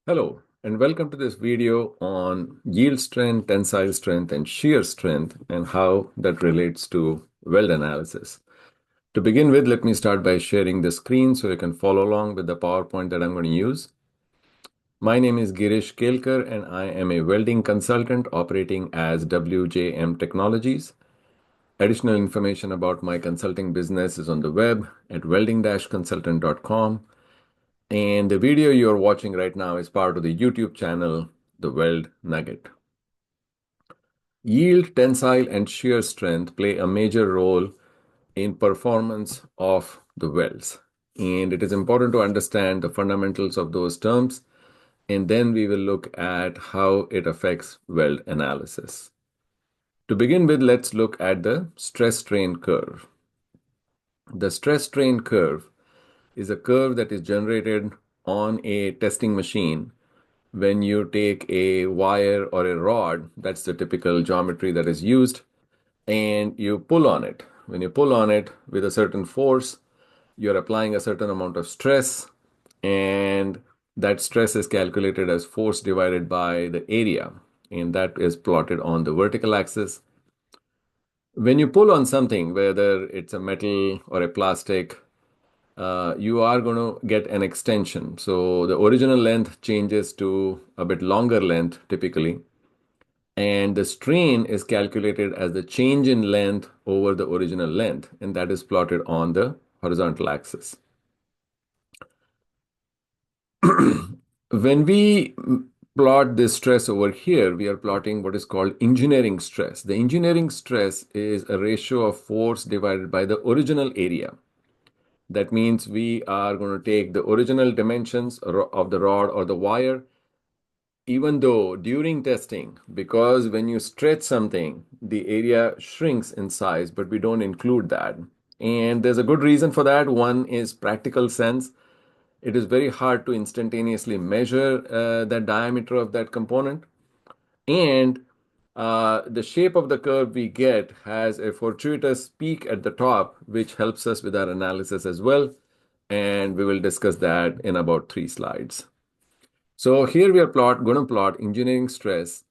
Hello, and welcome to this video on yield strength, tensile strength, and shear strength, and how that relates to weld analysis. To begin with, let me start by sharing the screen so you can follow along with the PowerPoint that I'm going to use. My name is Girish Kelkar, and I am a welding consultant operating as WJM Technologies. Additional information about my consulting business is on the web at welding-consultant.com. And the video you're watching right now is part of the YouTube channel, The Weld Nugget. Yield, tensile, and shear strength play a major role in performance of the welds. And it is important to understand the fundamentals of those terms, and then we will look at how it affects weld analysis. To begin with, let's look at the stress-strain curve. The stress-strain curve is a curve that is generated on a testing machine when you take a wire or a rod, that's the typical geometry that is used, and you pull on it. When you pull on it with a certain force, you're applying a certain amount of stress, and that stress is calculated as force divided by the area, and that is plotted on the vertical axis. When you pull on something, whether it's a metal or a plastic, you are going to get an extension. So the original length changes to a bit longer length typically. And the strain is calculated as the change in length over the original length. And that is plotted on the horizontal axis. When we plot this stress over here, we are plotting what is called engineering stress. The engineering stress is a ratio of force divided by the original area. That means we are going to take the original dimensions of the rod or the wire, even though during testing, because when you stretch something, the area shrinks in size, but we don't include that. And there's a good reason for that. One is practical sense. It is very hard to instantaneously measure the diameter of that component. And the shape of the curve we get has a fortuitous peak at the top, which helps us with our analysis as well. And we will discuss that in about 3 slides. So here we are going to plot engineering stress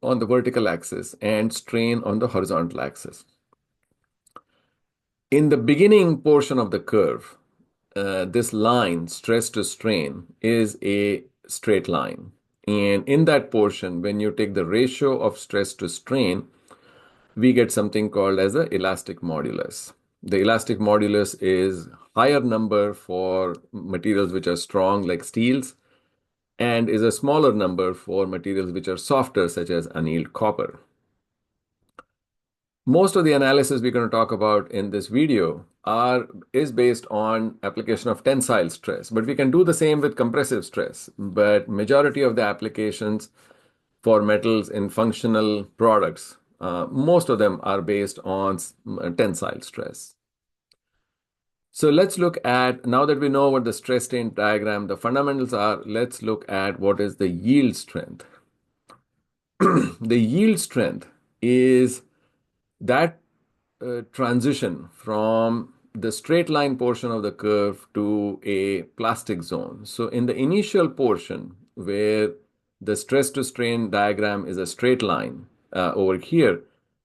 on the vertical axis and strain on the horizontal axis. In the beginning portion of the curve, this line, stress to strain, is a straight line. And in that portion, when you take the ratio of stress to strain, we get something called as the elastic modulus. The elastic modulus is higher number for materials which are strong like steels and is a smaller number for materials which are softer such as annealed copper. Most of the analysis we're going to talk about in this video is based on application of tensile stress, but we can do the same with compressive stress. But majority of the applications for metals in functional products, most of them are based on tensile stress. So let's look at, now that we know what the stress strain diagram, the fundamentals are, let's look at what is the yield strength. The yield strength is that transition from the straight line portion of the curve to a plastic zone. So in the initial portion where the stress to strain diagram is a straight line over here,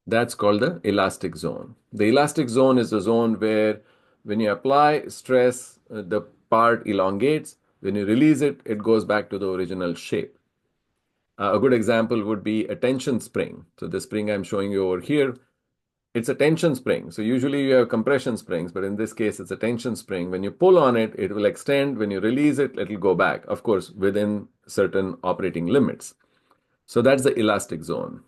that's called the elastic zone. The elastic zone is the zone where when you apply stress, the part elongates. When you release it, it goes back to the original shape. A good example would be a tension spring. So the spring I'm showing you over here, it's a tension spring. So usually you have compression springs, but in this case, it's a tension spring. When you pull on it, it will extend. When you release it, it'll go back, of course, within certain operating limits. So that's the elastic zone.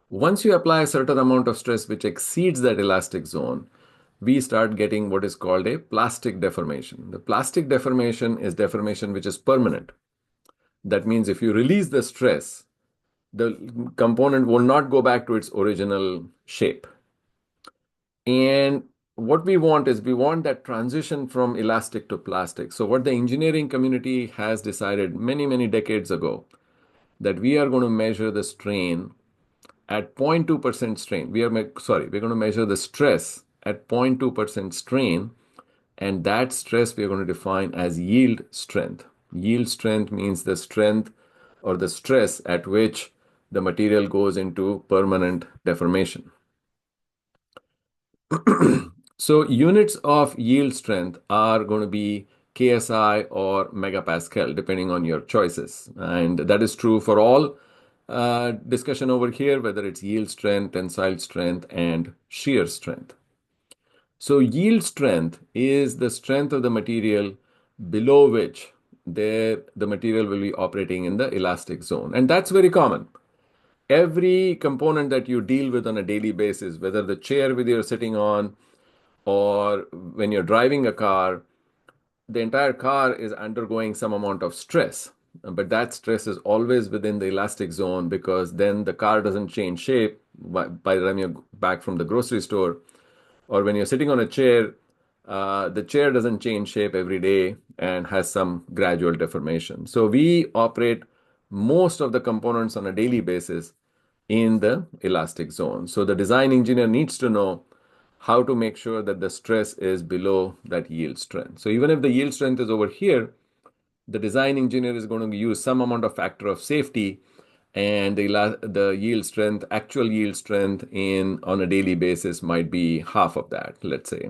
Once you apply a certain amount of stress which exceeds that elastic zone, we start getting what is called a plastic deformation. The plastic deformation is deformation which is permanent. That means if you release the stress, the component will not go back to its original shape. And what we want is we want that transition from elastic to plastic. So what the engineering community has decided many, many decades ago, that we are going to measure the strain at 0.2% strain. We're going to measure the stress at 0.2% strain, and that stress we are going to define as yield strength. Yield strength means the strength or the stress at which the material goes into permanent deformation. So units of yield strength are going to be KSI or megapascal, depending on your choices. And that is true for all discussion over here, whether it's yield strength, tensile strength, and shear strength. So yield strength is the strength of the material below which the material will be operating in the elastic zone. And that's very common. Every component that you deal with on a daily basis, whether the chair with you're sitting on or when you're driving a car, the entire car is undergoing some amount of stress. But that stress is always within the elastic zone because then the car doesn't change shape by the time you're back from the grocery store. Or when you're sitting on a chair, the chair doesn't change shape every day and has some gradual deformation. So we operate most of the components on a daily basis in the elastic zone. So the design engineer needs to know how to make sure that the stress is below that yield strength. So even if the yield strength is over here, the design engineer is going to use some amount of factor of safety, and the yield strength, actual yield strength in on a daily basis might be half of that, let's say.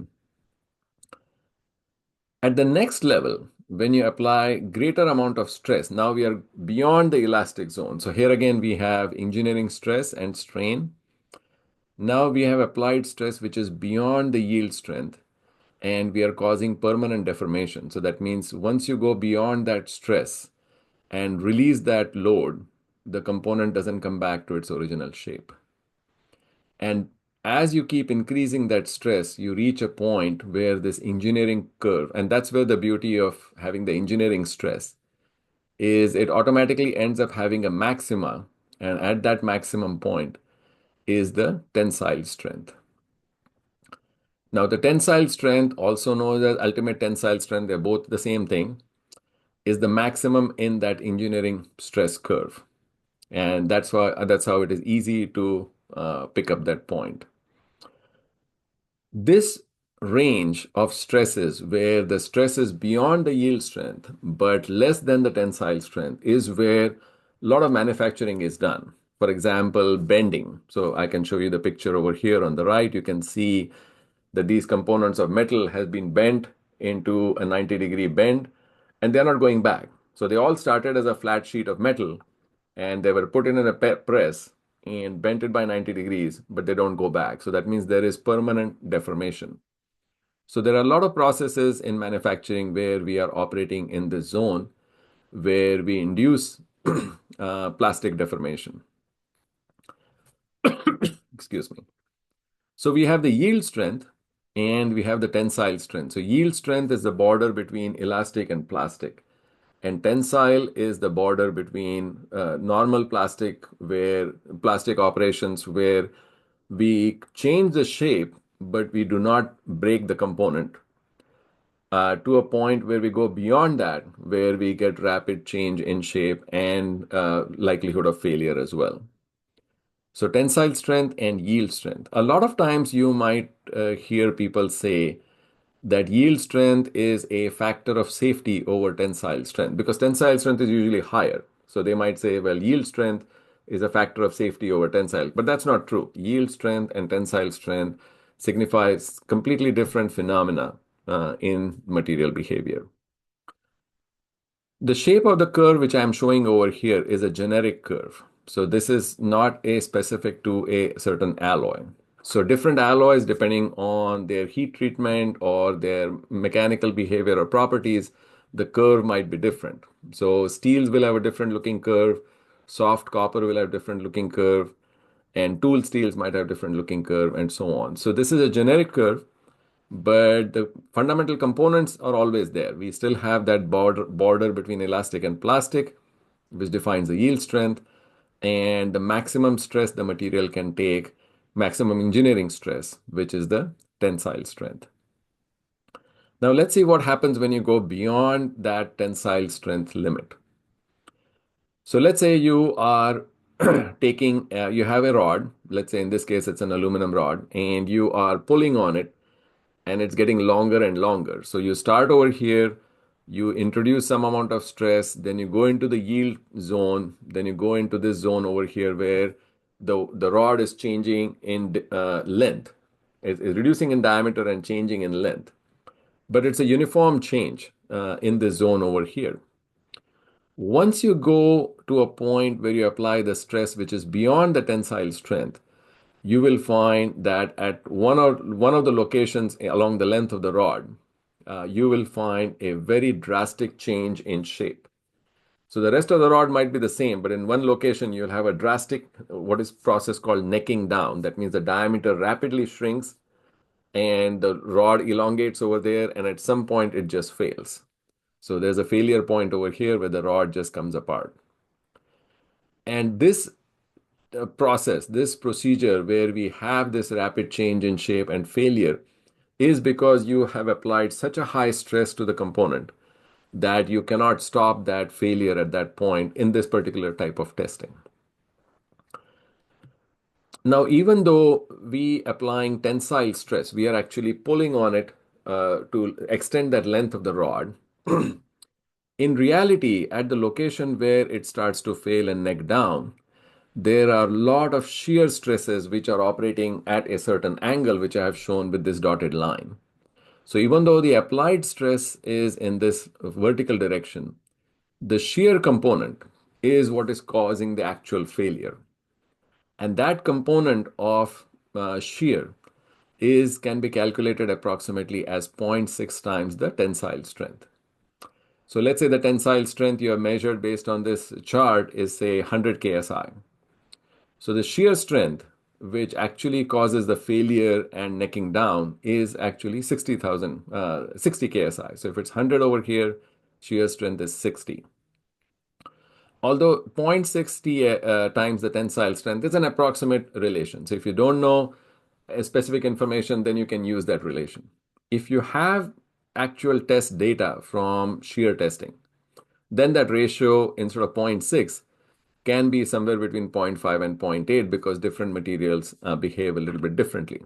At the next level, when you apply greater amount of stress, now we are beyond the elastic zone. So here again, we have engineering stress and strain. Now we have applied stress, which is beyond the yield strength, and we are causing permanent deformation. So that means once you go beyond that stress and release that load, the component doesn't come back to its original shape. And as you keep increasing that stress, you reach a point where this engineering curve, and that's where the beauty of having the engineering stress is, it automatically ends up having a maxima, and at that maximum point is the tensile strength. Now, the tensile strength, also known as ultimate tensile strength, they're both the same thing, is the maximum in that engineering stress curve. And that's how it is easy to pick up that point. This range of stresses where the stress is beyond the yield strength but less than the tensile strength is where a lot of manufacturing is done. For example, bending. So I can show you the picture over here on the right. You can see that these components of metal has been bent into a 90-degree bend, and they're not going back. So they all started as a flat sheet of metal, and they were put in a press and bent it by 90 degrees, but they don't go back. So that means there is permanent deformation. So there are a lot of processes in manufacturing where we are operating in this zone where we induce plastic deformation. Excuse me. So we have the yield strength and we have the tensile strength. So yield strength is the border between elastic and plastic. And tensile is the border between normal plastic operations where we change the shape, but we do not break the component to a point where we go beyond that, where we get rapid change in shape and likelihood of failure as well. So tensile strength and yield strength. A lot of times you might hear people say that yield strength is a factor of safety over tensile strength because tensile strength is usually higher. So they might say, well, yield strength is a factor of safety over tensile, but that's not true. Yield strength and tensile strength signifies completely different phenomena in material behavior. The shape of the curve which I'm showing over here is a generic curve. So this is not a specific to a certain alloy. So different alloys, depending on their heat treatment or their mechanical behavior or properties, the curve might be different. So steels will have a different looking curve, soft copper will have different looking curve, and tool steels might have different looking curve, and so on. So this is a generic curve, but the fundamental components are always there. We still have that border between elastic and plastic, which defines the yield strength, and the maximum stress the material can take, maximum engineering stress, which is the tensile strength. Now let's see what happens when you go beyond that tensile strength limit. So let's say you are you have a rod, let's say in this case it's an aluminum rod, and you are pulling on it and it's getting longer and longer. So you start over here You introduce some amount of stress, then you go into the yield zone, then you go into this zone over here where the rod is changing in length. It's reducing in diameter and changing in length. But it's a uniform change in this zone over here. Once you go to a point where you apply the stress which is beyond the tensile strength, you will find that at one of the locations along the length of the rod, you will find a very drastic change in shape. So the rest of the rod might be the same, but in one location you'll have a drastic, what is process called necking down. That means the diameter rapidly shrinks and the rod elongates over there, and at some point it just fails. So there's a failure point over here where the rod just comes apart. And this process, this procedure where we have this rapid change in shape and failure is because you have applied such a high stress to the component that you cannot stop that failure at that point in this particular type of testing. Now, even though we applying tensile stress, we are actually pulling on it to extend that length of the rod. In reality, at the location where it starts to fail and neck down, there are a lot of shear stresses which are operating at a certain angle, which I have shown with this dotted line. So even though the applied stress is in this vertical direction, the shear component is what is causing the actual failure. And that component of shear can be calculated approximately as 0.6 times the tensile strength. So let's say the tensile strength you have measured based on this chart is say 100 KSI. So the shear strength, which actually causes the failure and necking down, is actually 60 KSI. So if it's 100 over here, shear strength is 60. Although 0.60 times the tensile strength is an approximate relation. So if you don't know a specific information, then you can use that relation. If you have actual test data from shear testing, then that ratio instead of 0.6 can be somewhere between 0.5 and 0.8 because different materials behave a little bit differently.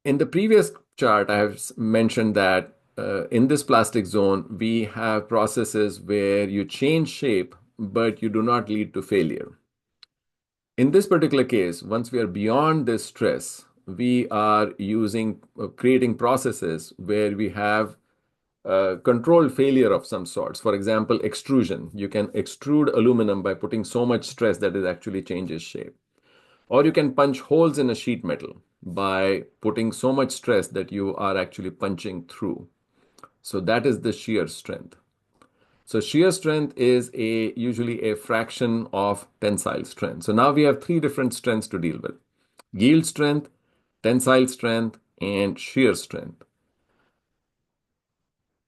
In the previous chart, I have mentioned that in this plastic zone, we have processes where you change shape, but you do not lead to failure. In this particular case, once we are beyond this stress, we are creating processes where we have controlled failure of some sorts. For example, extrusion. You can extrude aluminum by putting so much stress that it actually changes shape. Or you can punch holes in a sheet metal by putting so much stress that you are actually punching through. So that is the shear strength. So shear strength is usually a fraction of tensile strength. So now we have three different strengths to deal with: yield strength, tensile strength, and shear strength.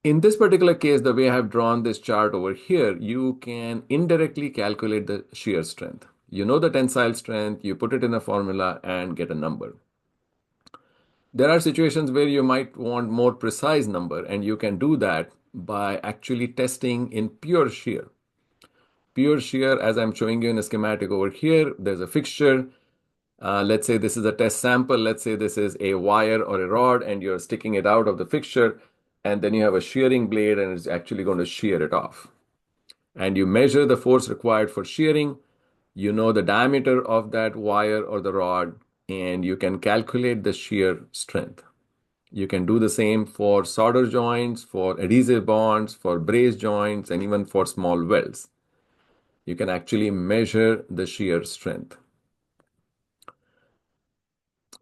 In this particular case, the way I have drawn this chart over here, you can indirectly calculate the shear strength. You know the tensile strength, you put it in a formula and get a number. There are situations where you might want more precise number, and you can do that by actually testing in pure shear. Pure shear, as I'm showing you in a schematic over here, there's a fixture. Let's say this is a test sample. Let's say this is a wire or a rod, and you're sticking it out of the fixture, and then you have a shearing blade, and it's actually going to shear it off. And you measure the force required for shearing. You know the diameter of that wire or the rod, and you can calculate the shear strength. You can do the same for solder joints, for adhesive bonds, for brace joints, and even for small welds. You can actually measure the shear strength.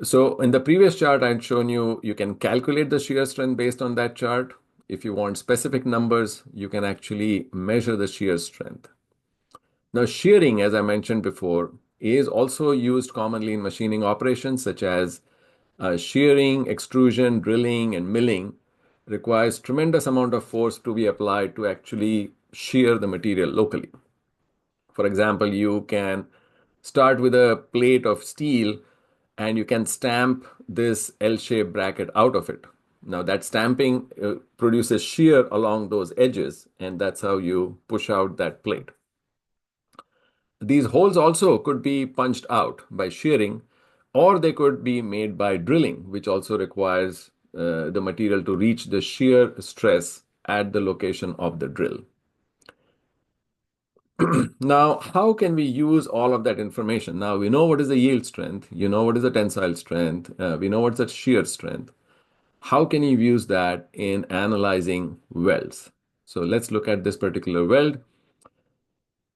So in the previous chart, I had shown you, you can calculate the shear strength based on that chart. If you want specific numbers, you can actually measure the shear strength. Now, shearing, as I mentioned before, is also used commonly in machining operations such as shearing, extrusion, drilling, and milling requires tremendous amount of force to be applied to actually shear the material locally. For example, you can start with a plate of steel and you can stamp this L-shaped bracket out of it. Now that stamping produces shear along those edges, and that's how you push out that plate. These holes also could be punched out by shearing, or they could be made by drilling, which also requires the material to reach the shear stress at the location of the drill. Now, how can we use all of that information? Now, we know what is the yield strength, you know what is the tensile strength, we know what's the shear strength. How can you use that in analyzing welds? So let's look at this particular weld.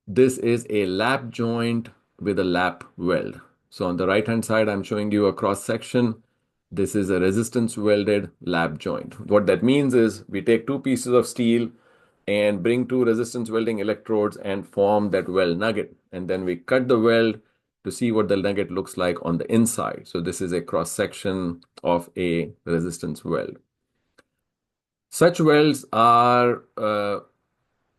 This is a lap joint with a lap weld. So on the right hand side, I'm showing you a cross section. This is a resistance welded lap joint. What that means is we take two pieces of steel and bring two resistance welding electrodes and form that weld nugget. And then we cut the weld to see what the nugget looks like on the inside. So this is a cross section of a resistance weld. Such welds are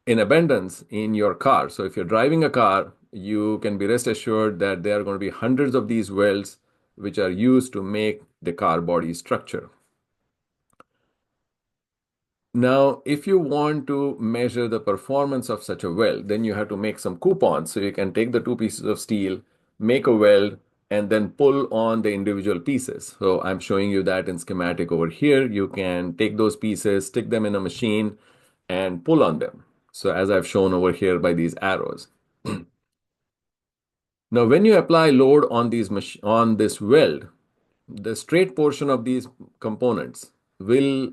in abundance in your car. So if you're driving a car, you can be rest assured that there are going to be hundreds of these welds which are used to make the car body structure. Now, if you want to measure the performance of such a weld, then you have to make some coupons. So you can take the two pieces of steel, make a weld, and then pull on the individual pieces. So I'm showing you that in schematic over here. You can take those pieces, stick them in a machine, and pull on them. So as I've shown over here by these arrows. Now, when you apply load on on this weld, the straight portion of these components will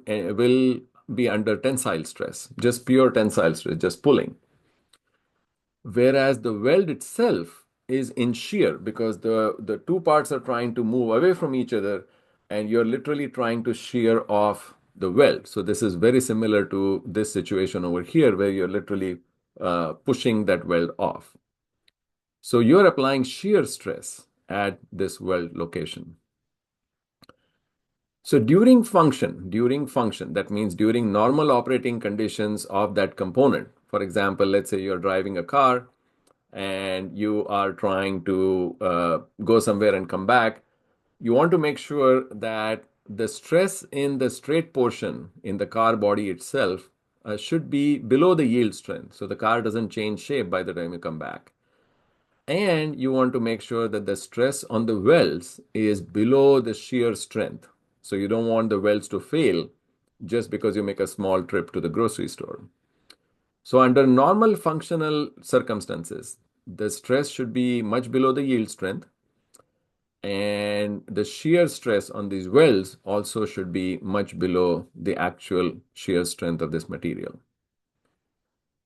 be under tensile stress, just pure tensile stress, just pulling. Whereas the weld itself is in shear because the two parts are trying to move away from each other, and you're literally trying to shear off the weld. So this is very similar to this situation over here where you're literally pushing that weld off. So you're applying shear stress at this weld location. So during function, that means during normal operating conditions of that component. For example, let's say you're driving a car and you are trying to go somewhere and come back. You want to make sure that the stress in the straight portion in the car body itself should be below the yield strength. So the car doesn't change shape by the time you come back. And you want to make sure that the stress on the welds is below the shear strength. So you don't want the welds to fail just because you make a small trip to the grocery store. So under normal functional circumstances, the stress should be much below the yield strength. And the shear stress on these welds also should be much below the actual shear strength of this material.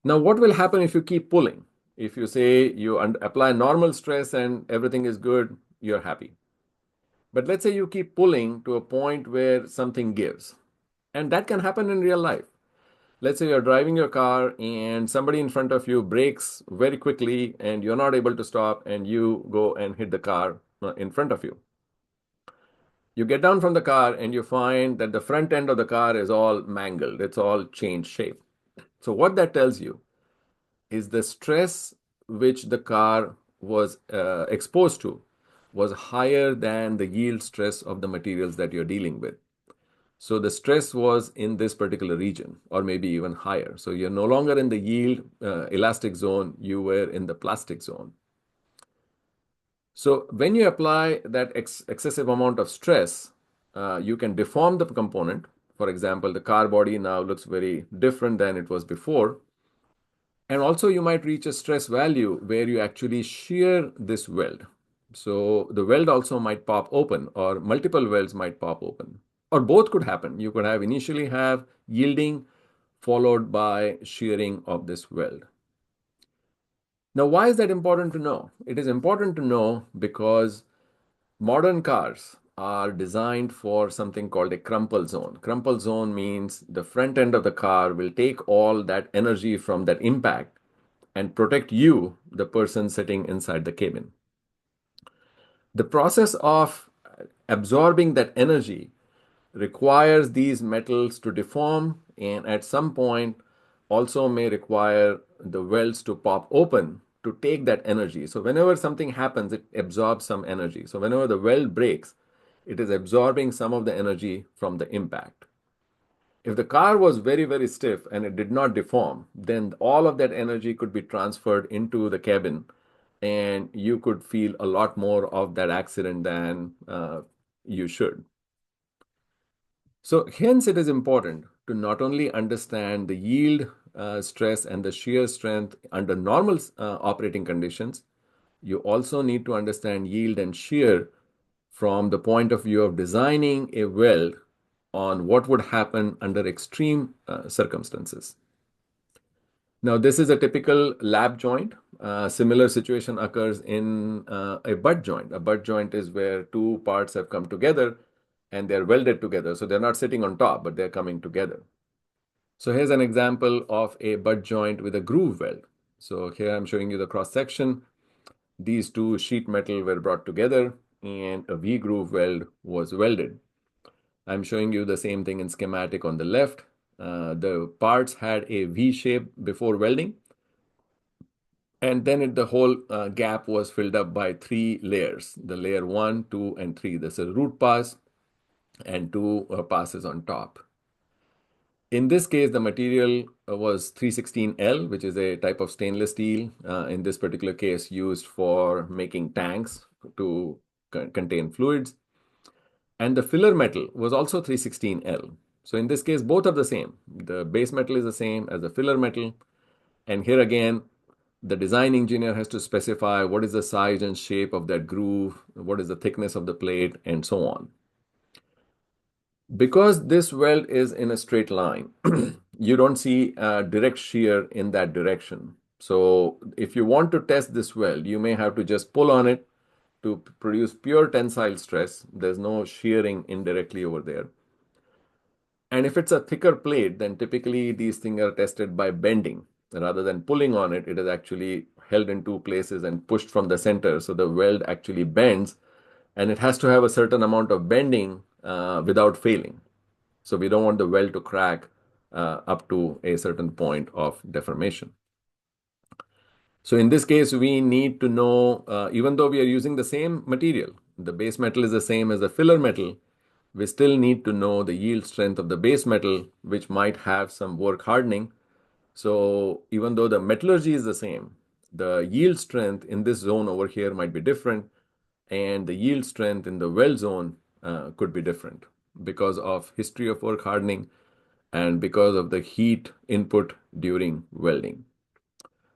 Now, what will happen if you keep pulling? If you say you apply normal stress and everything is good, you're happy. But let's say you keep pulling to a point where something gives. And that can happen in real life. Let's say you're driving your car and somebody in front of you brakes very quickly and you're not able to stop and you go and hit the car in front of you. You get down from the car and you find that the front end of the car is all mangled. It's all changed shape. So what that tells you is the stress which the car was exposed to was higher than the yield stress of the materials that you're dealing with. So the stress was in this particular region or maybe even higher. So you're no longer in the yield elastic zone, you were in the plastic zone. So when you apply that excessive amount of stress, you can deform the component. For example, the car body now looks very different than it was before. And also you might reach a stress value where you actually shear this weld. So the weld also might pop open or multiple welds might pop open. Or both could happen. You could initially have yielding followed by shearing of this weld. Now, why is that important to know? It is important to know because modern cars are designed for something called a crumple zone. Crumple zone means the front end of the car will take all that energy from that impact and protect you, the person sitting inside the cabin. The process of absorbing that energy requires these metals to deform and at some point also may require the welds to pop open to take that energy. So whenever something happens, it absorbs some energy. So whenever the weld breaks, it is absorbing some of the energy from the impact. If the car was very, very stiff and it did not deform, then all of that energy could be transferred into the cabin and you could feel a lot more of that accident than you should. So hence it is important to not only understand the yield stress and the shear strength under normal operating conditions, you also need to understand yield and shear from the point of view of designing a weld on what would happen under extreme circumstances. Now, this is a typical lab joint. Similar situation occurs in a butt joint. A butt joint is where two parts have come together and they're welded together. So they're not sitting on top, but they're coming together. So here's an example of a butt joint with a groove weld. So here I'm showing you the cross section. These two sheet metal were brought together and a V-groove weld was welded. I'm showing you the same thing in schematic on the left. The parts had a V shape before welding, and then the whole gap was filled up by three layers, the layer 1, 2, and 3. This is root pass and two passes on top. In this case, the material was 316L, which is a type of stainless steel, in this particular case used for making tanks to contain fluids. And the filler metal was also 316L. So in this case, both are the same. The base metal is the same as the filler metal. And here again, the design engineer has to specify what is the size and shape of that groove, what is the thickness of the plate, and so on. Because this weld is in a straight line, you don't see direct shear in that direction. So if you want to test this weld, you may have to just pull on it to produce pure tensile stress. There's no shearing indirectly over there. And if it's a thicker plate, then typically these things are tested by bending. Rather than pulling on it, it is actually held in two places and pushed from the center. So the weld actually bends, and it has to have a certain amount of bending without failing. So we don't want the weld to crack up to a certain point of deformation. So in this case, we need to know, even though we are using the same material, the base metal is the same as the filler metal, we still need to know the yield strength of the base metal, which might have some work hardening. So even though the metallurgy is the same, the yield strength in this zone over here might be different, and the yield strength in the weld zone could be different because of history of work hardening and because of the heat input during welding.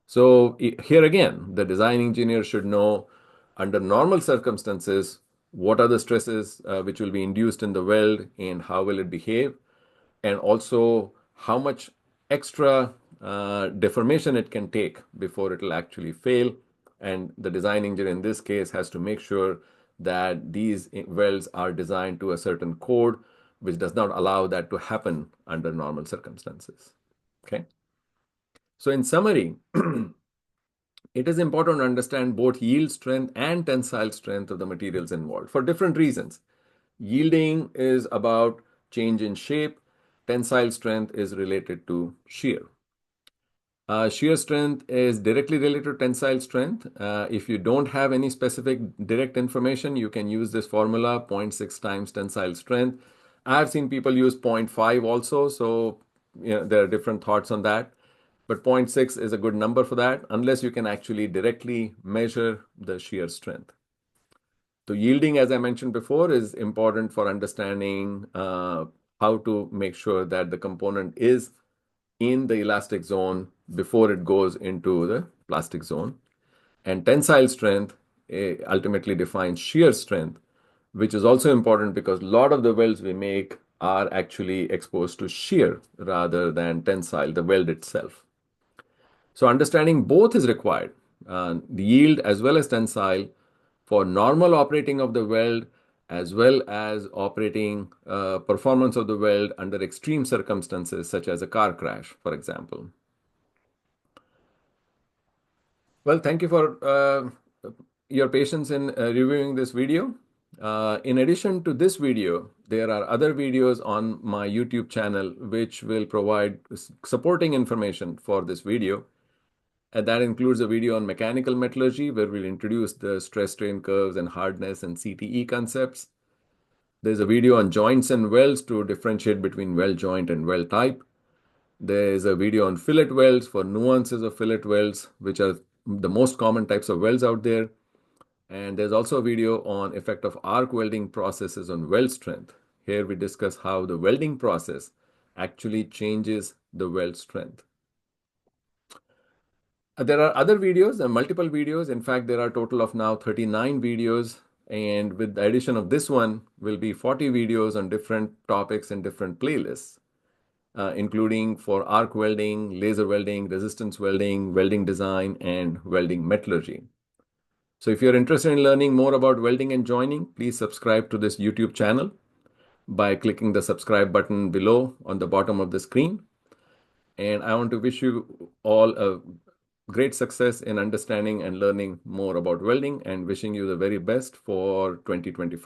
So here again, the design engineer should know under normal circumstances, what are the stresses which will be induced in the weld and how will it behave, and also how much extra deformation it can take before it will actually fail. And the design engineer in this case has to make sure that these welds are designed to a certain code, which does not allow that to happen under normal circumstances. Okay. So in summary, it is important to understand both yield strength and tensile strength of the materials involved for different reasons. Yielding is about change in shape. Tensile strength is related to shear. Shear strength is directly related to tensile strength. If you don't have any specific direct information, you can use this formula, 0.6 times tensile strength. I've seen people use 0.5 also, so there are different thoughts on that. But 0.6 is a good number for that, unless you can actually directly measure the shear strength. So yielding, as I mentioned before, is important for understanding how to make sure that the component is in the elastic zone before it goes into the plastic zone. And tensile strength ultimately defines shear strength, which is also important because a lot of the welds we make are actually exposed to shear rather than tensile, the weld itself. So understanding both is required, the yield as well as tensile, for normal operating of the weld as well as operating performance of the weld under extreme circumstances such as a car crash, for example. Well, thank you for your patience in reviewing this video. In addition to this video, there are other videos on my YouTube channel which will provide supporting information for this video. And that includes a video on mechanical metallurgy, where we'll introduce the stress strain curves and hardness and CTE concepts. There's a video on joints and welds to differentiate between weld joint and weld type. There's a video on fillet welds for nuances of fillet welds, which are the most common types of welds out there. And there's also a video on effect of arc welding processes on weld strength. Here we discuss how the welding process actually changes the weld strength. There are other videos and multiple videos. In fact, there are a total of now 39 videos. And with the addition of this one, will be 40 videos on different topics and different playlists, including for arc welding, laser welding, resistance welding, welding design, and welding metallurgy. So if you're interested in learning more about welding and joining, please subscribe to this YouTube channel by clicking the subscribe button below on the bottom of the screen. And I want to wish you all a great success in understanding and learning more about welding, and wishing you the very best for 2025.